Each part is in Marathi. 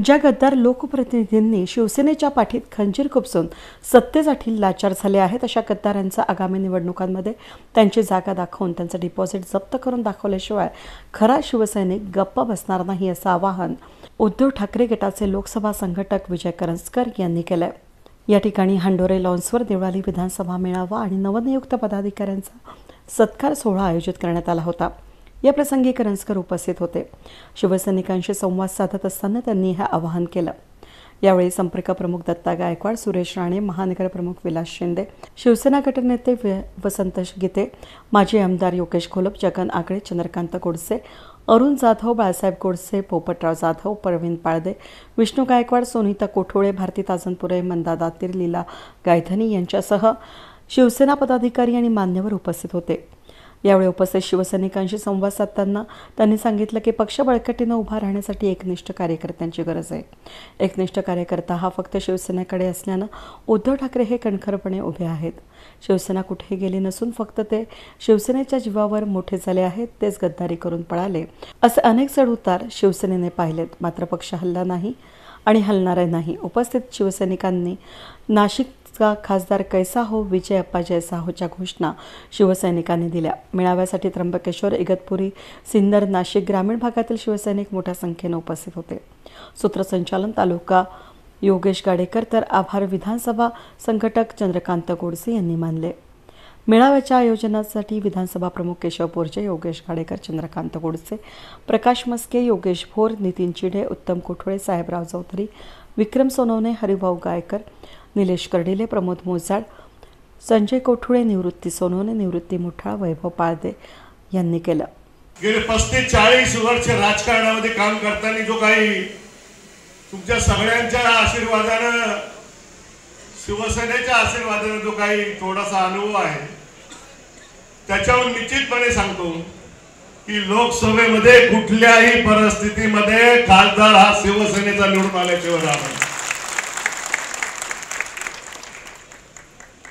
ज्या गद्दार लोकप्रतिनिधींनी शिवसेनेच्या पाठीत खंजीर खुपसून सत्तेसाठी लाचार झाले आहेत अशा गद्दारांचा आगामी निवडणुकांमध्ये त्यांची जागा दाखवून त्यांचं डिपॉझिट जप्त करून दाखवल्याशिवाय खरा शिवसैनिक गप्प बसणार नाही असं आवाहन उद्धव ठाकरे गटाचे लोकसभा संघटक विजय करंजकर यांनी केलं आहे। या ठिकाणी हंडोरे लॉन्सवर देवळाली विधानसभा मेळावा आणि नवनियुक्त पदाधिकाऱ्यांचा सत्कार सोहळा आयोजित करण्यात आला होता। या प्रसंगी करंजकर उपस्थित होते। शिवसैनिकांशी संवाद साधत असताना त्यांनी हे आवाहन केलं। यावेळी संपर्क प्रमुख दत्ता गायकवाड, सुरेश राणे, महानगर प्रमुख विलास शिंदे, शिवसेना गटनेते वसंत गीते, माजी आमदार योगेश घोलप, जगन आगळे, चंद्रकांत गोडसे, अरुण जाधव, बाळासाहेब गोडसे, पोपटराव जाधव, प्रवीण पाळदे, विष्णू गायकवाड, सोनिता कोठोळे, भारती ताजनपुरे, मंदा दातीर, लीला गायधनी यांच्यासह शिवसेना पदाधिकारी आणि मान्यवर उपस्थित होते। यावेळी उपस्थित शिवसैनिकांशी संवाद साधताना त्यांनी सांगितलं की पक्ष बळकटीनं उभा राहण्यासाठी एकनिष्ठ कार्यकर्त्यांची गरज आहे। एकनिष्ठ कार्यकर्ता हा फक्त शिवसेनेकडे असल्यानं उद्धव ठाकरे हे कणखरपणे उभे आहेत। शिवसेना कुठेही गेली नसून फक्त ते शिवसेनेच्या जीवावर मोठे झाले आहेत, तेच गद्दारी करून पळाले असे अनेक चढउतार शिवसेनेने पाहिलेत। मात्र पक्ष हलला नाही आणि हलणार नाही। उपस्थित शिवसैनिकांनी नाशिकचा खासदार कैसा हो, विजय अप्पा जैसा होच्या घोषणा शिवसैनिकांनी दिल्या। मेळाव्यासाठी त्र्यंबकेश्वर, इगतपुरी, सिन्नर, नाशिक ग्रामीण भागातील शिवसैनिक मोठ्या संख्येने उपस्थित होते। सूत्रसंचालन तालुका योगेश गाडेकर तर आभार विधानसभा संघटक चंद्रकांत गोडसे यांनी मानले। मेळाव्याच्या आयोजनासाठी विधानसभा प्रमुख केशव पोरजे, योगेश गाडेकर, चंद्रकांत गोडसे, प्रकाश मस्के, योगेश भोर, नितीन चिडे, उत्तम कोठोळे, साहेबराव चौधरी, विक्रम सोनवणे, हरिभाऊ गायकर, निलेश कर्डिले, प्रमोद मोजाळ, संजय कोठुळे, निवृत्ती सोनवणे, निवृत्ती मुठाळ, वैभव पाळदे यांनी केलं। गेले 35-40 वर्ष राजकारणामध्ये काम करताना जो काही तुमच्या सगळ्यांच्या आशीर्वादानं, शिवसेनेच्या आशीर्वादानं जो काही थोडासा अनुभव आहे, त्याच्यावर निश्चितपणे सांगतो की लोकसभेमध्ये कुठल्याही परिस्थितीमध्ये खासदार हा शिवसेनेचा निवडून आल्याशिवाय राहणार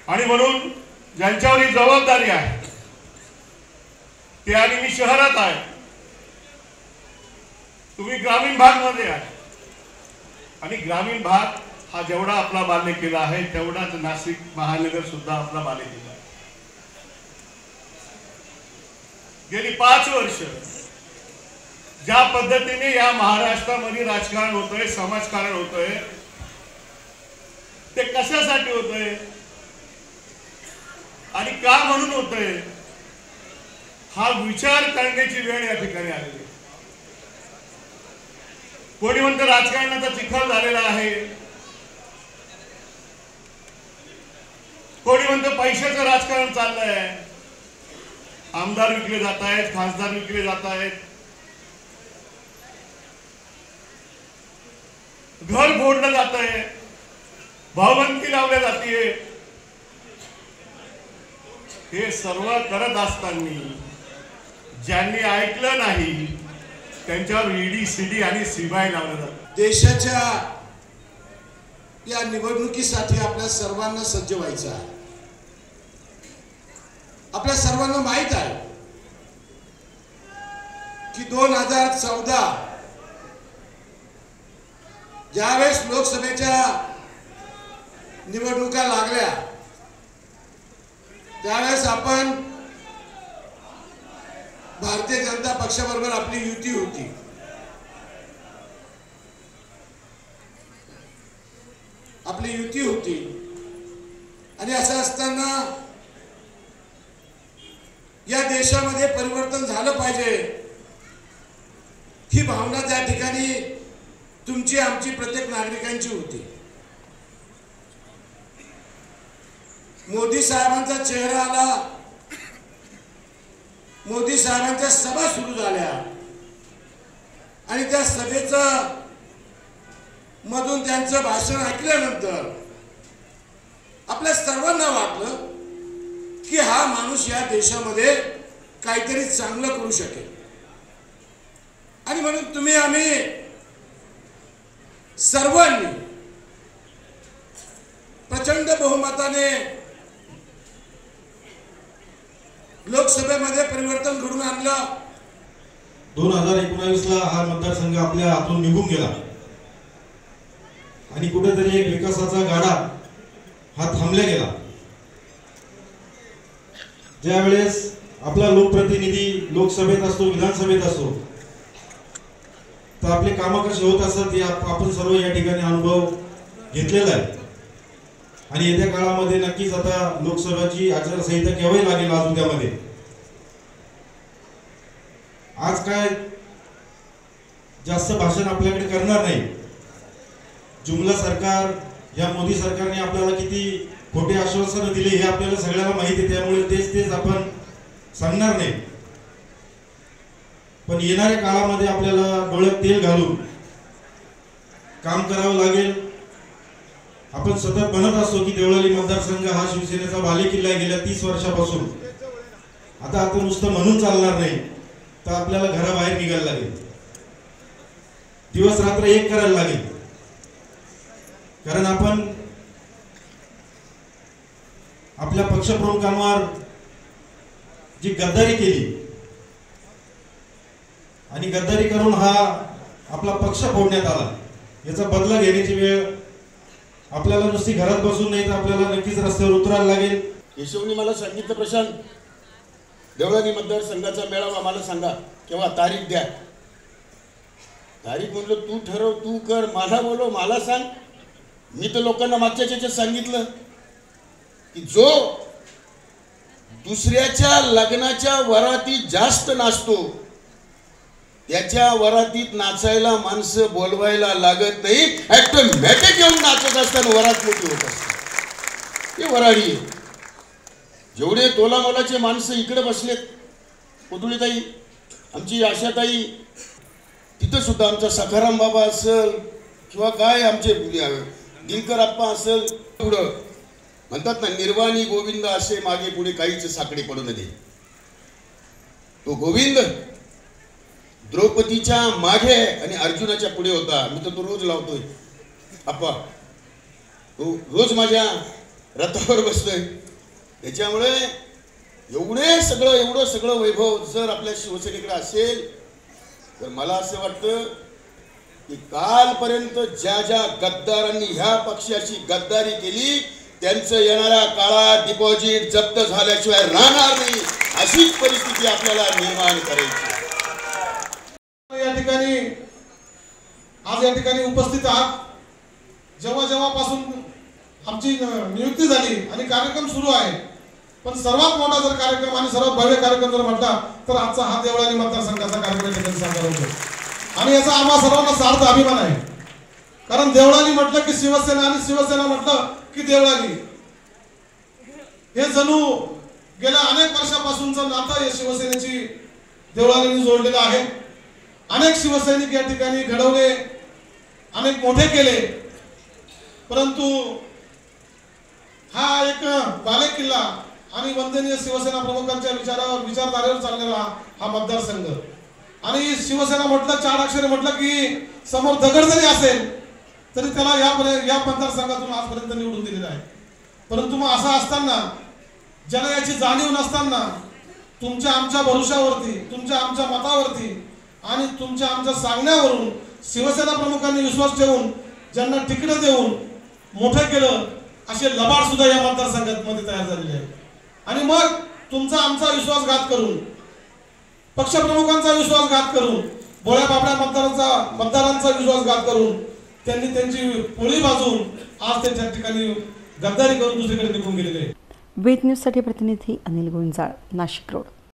आणि म्हणून ज्यांच्यावर ही जबाबदारी आहे ते, आणि मी शहरात आहे, तुम्ही ग्रामीण भागमध्ये आहे आणि ग्रामीण भाग हा जेवढा आपला बाल्य केला आहे तेवढाच नाशिक महानगर सुद्धा आपला बाल्य केला आहे। गेली 5 वर्ष ज्या पद्धतीने या महाराष्ट्रामध्ये राजकारण होतंय, समाजकारण होतंय, ते कशासाठी होतंय आणि का म्हणून होतंय हा विचार करण्याची वेळ या ठिकाणी आलेली आहे। कोणी म्हणतं राजकारणाचा चिखल झालेला आहे, कोणी म्हणतं पैशाचं राजकारण चाललंय, आमदार विकले जात आहेत, खासदार विकले जात आहेत, घर फोडलं जात आहे, भावबंदी लावल्या जाते। हे सर्व करत असताना ज्यांनी ऐकलं नाही त्यांच्यावर ईडी, सीडी आणि सीबीआय लावलं जातं। देशाच्या या निवडणुकीसाठी आपल्या सर्वांना सज्ज व्हायचं आहे। आपल्या सर्वांना माहित आहे की 2014 ज्यावेळेस लोकसभेच्या निवडणुका लागल्या त्यावेळेस आपण भारतीय जनता पक्षाबरोबर आपली युती होती। आपली युती होती आणि असं असताना या देशामध्ये परिवर्तन झालं पाहिजे ही भावना त्या ठिकाणी तुमची, आमची, प्रत्येक नागरिकांची होती। मोदी साहेबांचा चेहरा आला, मोदी साहेबांच्या सभा सुरू झाल्या आणि त्या सभेचं मधून त्यांचं भाषण ऐकल्यानंतर आपल्या सर्वांना वाटलं की हा माणूस या देशामध्ये काहीतरी चांगलं करू शकेल आणि म्हणून तुम्ही, आम्ही सर्वांनी प्रचंड बहुमताने लोकसभेमध्ये परिवर्तन घडून आणलं। 2019 ला हा मतदारसंघ आपल्या हातून निघून गेला आणि कुठेतरी एक विकासाचा गाडा हा थांबला गेला। ज्या वेळेस आपला लोकप्रतिनिधी लोकसभेत असतो, विधानसभेत असतो, तर आपले कामं कसे होत असतात हे आपण सर्व या ठिकाणी अनुभव घेतलेला आहे। आणि येत्या काळामध्ये नक्कीच आता लोकसभेची आचारसंहिता केव्हाही लागेल अजून त्यामध्ये। आज काय जास्त भाषण आपल्याकडे करणार नाही। जुमला सरकार या मोदी सरकारने आपल्याला किती खोटे आश्वासनं दिले हे आपल्याला सगळ्यांना माहिती आहे, त्यामुळे तेच आपण सांगणार नाही। पण येणाऱ्या काळामध्ये आपल्याला डोळ्यात तेल घालून काम करावं लागेल। आपण सतत म्हणत असतो की देवळाली मतदारसंघ हा शिवसेनेचा बालेकिल्ला आहे गेल्या 30 वर्षापासून। आता नुसतं म्हणून चालणार नाही, तर आपल्याला घराबाहेर निघायला लागेल, दिवस रात्र एक करायला लागेल। कारण आपण आपल्या पक्षप्रमुखांवर जी गद्दारी केली आणि गद्दारी करून हा आपला पक्ष फोडण्यात आला, याचा बदला घेण्याची वेळ आपल्याला नुसती घरात बसून नाही तर आपल्याला नक्कीच रस्त्यावर उतरायला लागेल। केशवनी मला सांगितलं, प्रशांत देवळाली मतदारसंघाचा मेळावा मला सांगा, केव्हा तारीख द्या। तारीख म्हणलं तू ठरव, तू कर, मला बोलव, मला सांग। मी तर लोकांना मागच्या याच्यात सांगितलं की जो दुसऱ्याच्या लग्नाच्या वरातीत जास्त नाचतो त्याच्या वरातीत नाचायला माणसं बोलवायला लागत नाही, ऑटोमॅटिक येऊन नाचत असताना वरात मोठी होत असते। हे वराडी आहे। जेवढे तोलामोलाचे माणसं इकडे बसलेत, पुतळीताई, आमची आशाताई, तिथं सुद्धा आमचा सखाराम बाबा असेल किंवा काय आमचे दिनकर आप्पा असेल, पुढं म्हणतात ना निर्वाणी गोविंद असे मागे पुढे काहीच साकडे पडू नये। तो गोविंद द्रौपदीच्या मागे आणि अर्जुनाच्या पुढे होता। मी तर तो रोज लावतोय आप्पा, तो रोज माझ्या रथावर बसतोय। त्याच्यामुळे एवढं सगळं वैभव जर आपल्या शिवसेनेकडे असेल तर मला असं वाटतं की कालपर्यंत ज्या गद्दारांनी ह्या पक्षाची गद्दारी केली त्यांचं येणाऱ्या काळात डिपॉझिट जप्त झाल्याशिवाय राहणार नाही, अशीच परिस्थिती आपल्याला निर्माण करायची। आज या ठिकाणी उपस्थित आहात। जेव्हापासून आमची नियुक्ती झाली आणि कार्यक्रम सुरू आहे, पण सर्वात मोठा जर कार्यक्रम आणि सर्वात भव्य कार्यक्रम जर म्हटला तर आजचा हा देवळाली मतदारसंघाचा कार्यक्रम साजरा होतो। आणि याचा आम्हा सर्वांना सार्थ अभिमान आहे। कारण देवळाली म्हटलं की शिवसेना आणि शिवसेना म्हटलं की देवळाली, हे जणू गेल्या अनेक वर्षापासूनचं नातं या शिवसेनेची देवळालीने जोडलेलं आहे। अनेक शिवसैनिक या ठिकाणी घडवले, अनेक मोठे केले, परंतु हा एक बालेकिल्ला आणि वंदनीय शिवसेना प्रमुखांच्या विचारधारेवर चाललेला हा मतदारसंघ। आणि शिवसेना म्हटलं, 4 अक्षरे म्हटलं की समोर दगड जरी असेल तरी त्याला या मतदारसंघातून आजपर्यंत निवडून दिलेला आहे। परंतु मग असं असताना, ज्याला याची जाणीव नसताना, तुमच्या आमच्या भरोशावरती, तुमच्या आमच्या मतावरती आणि तुमच्या आमच्या सांगण्यावरून शिवसेना प्रमुखांनी विश्वास ठेवून ज्यांना तिकीट देऊन मोठे केलं, असे लबाड सुद्धा या मतदारसंघामध्ये तयार झालेले आहेत। आणि मग तुमचा आमचा विश्वासघात करून, पक्षप्रमुखांचा विश्वासघात करून, भोळ्या बाबड्या मतदारांचा विश्वासघात करून त्यांनी त्यांची पोळी भाजून आज त्यांच्या ठिकाणी गद्दारी करून दुसरीकडे निघून गेलेले आहेत। वेद न्यूजसाठी प्रतिनिधी अनिल गुंजाळ, नाशिक रोड।